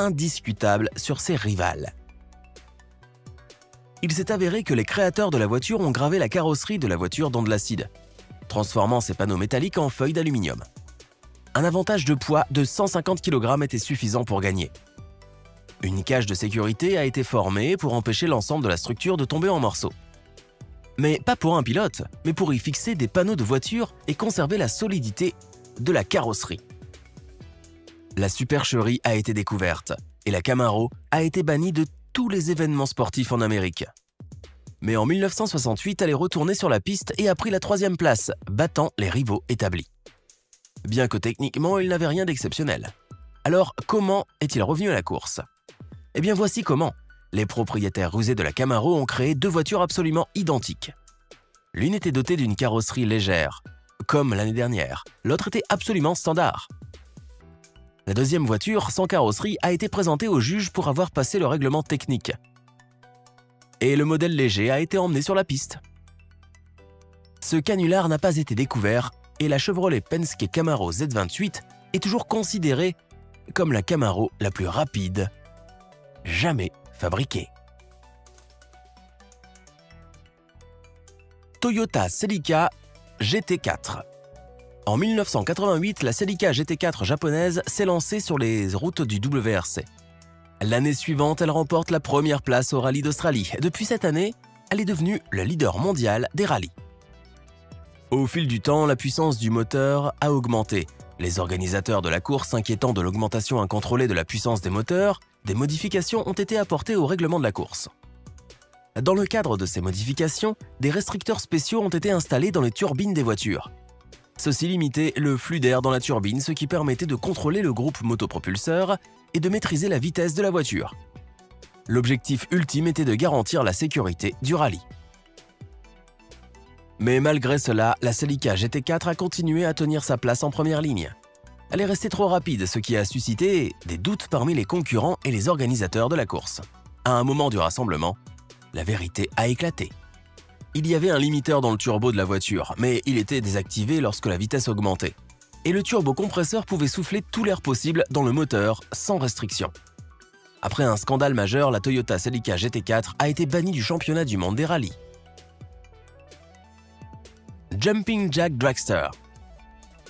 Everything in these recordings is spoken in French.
indiscutable sur ses rivales. Il s'est avéré que les créateurs de la voiture ont gravé la carrosserie de la voiture dans de l'acide, transformant ces panneaux métalliques en feuilles d'aluminium. Un avantage de poids de 150 kg était suffisant pour gagner. Une cage de sécurité a été formée pour empêcher l'ensemble de la structure de tomber en morceaux. Mais pas pour un pilote, mais pour y fixer des panneaux de voiture et conserver la solidité de la carrosserie. La supercherie a été découverte et la Camaro a été bannie de tous les événements sportifs en Amérique. Mais en 1968, elle est retournée sur la piste et a pris la 3e place, battant les rivaux établis. Bien que techniquement, il n'avait rien d'exceptionnel. Alors, comment est-il revenu à la course? Eh bien, voici comment. Les propriétaires rusés de la Camaro ont créé 2 voitures absolument identiques. L'une était dotée d'une carrosserie légère, comme l'année dernière. L'autre était absolument standard. La 2e voiture, sans carrosserie, a été présentée au juge pour avoir passé le règlement technique. Et le modèle léger a été emmené sur la piste. Ce canular n'a pas été découvert et la Chevrolet Penske Camaro Z28 est toujours considérée comme la Camaro la plus rapide jamais fabriquée. Toyota Celica GT4. En 1988, la Celica GT4 japonaise s'est lancée sur les routes du WRC. L'année suivante, elle remporte la 1re place au Rallye d'Australie. Depuis cette année, elle est devenue le leader mondial des rallyes. Au fil du temps, la puissance du moteur a augmenté. Les organisateurs de la course s'inquiétant de l'augmentation incontrôlée de la puissance des moteurs, des modifications ont été apportées au règlement de la course. Dans le cadre de ces modifications, des restricteurs spéciaux ont été installés dans les turbines des voitures. Ceci limitait le flux d'air dans la turbine, ce qui permettait de contrôler le groupe motopropulseur et de maîtriser la vitesse de la voiture. L'objectif ultime était de garantir la sécurité du rallye. Mais malgré cela, la Celica GT4 a continué à tenir sa place en première ligne. Elle est restée trop rapide, ce qui a suscité des doutes parmi les concurrents et les organisateurs de la course. À un moment du rassemblement, la vérité a éclaté. Il y avait un limiteur dans le turbo de la voiture, mais il était désactivé lorsque la vitesse augmentait. Et le turbocompresseur pouvait souffler tout l'air possible dans le moteur sans restriction. Après un scandale majeur, la Toyota Celica GT4 a été bannie du championnat du monde des rallyes. Jumping Jack Dragster.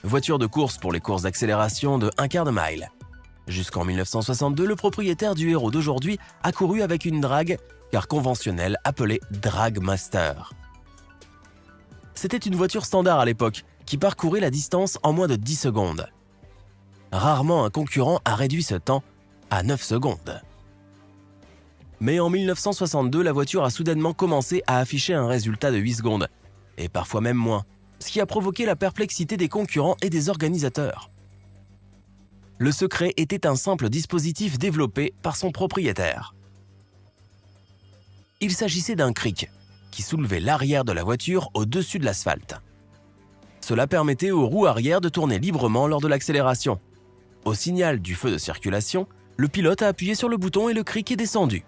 Voiture de course pour les courses d'accélération de 1/4 de mile. Jusqu'en 1962, le propriétaire du héros d'aujourd'hui a couru avec une drag car conventionnelle appelée Dragmaster. C'était une voiture standard à l'époque qui parcourait la distance en moins de 10 secondes. Rarement un concurrent a réduit ce temps à 9 secondes. Mais en 1962, la voiture a soudainement commencé à afficher un résultat de 8 secondes, et parfois même moins, ce qui a provoqué la perplexité des concurrents et des organisateurs. Le secret était un simple dispositif développé par son propriétaire. Il s'agissait d'un cric qui soulevait l'arrière de la voiture au-dessus de l'asphalte. Cela permettait aux roues arrière de tourner librement lors de l'accélération. Au signal du feu de circulation, le pilote a appuyé sur le bouton et le cric est descendu.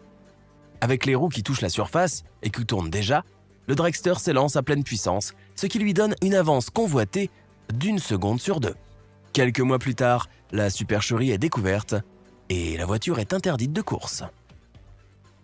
Avec les roues qui touchent la surface et qui tournent déjà, le dragster s'élance à pleine puissance, ce qui lui donne une avance convoitée d'1 seconde sur 2. Quelques mois plus tard, la supercherie est découverte et la voiture est interdite de course.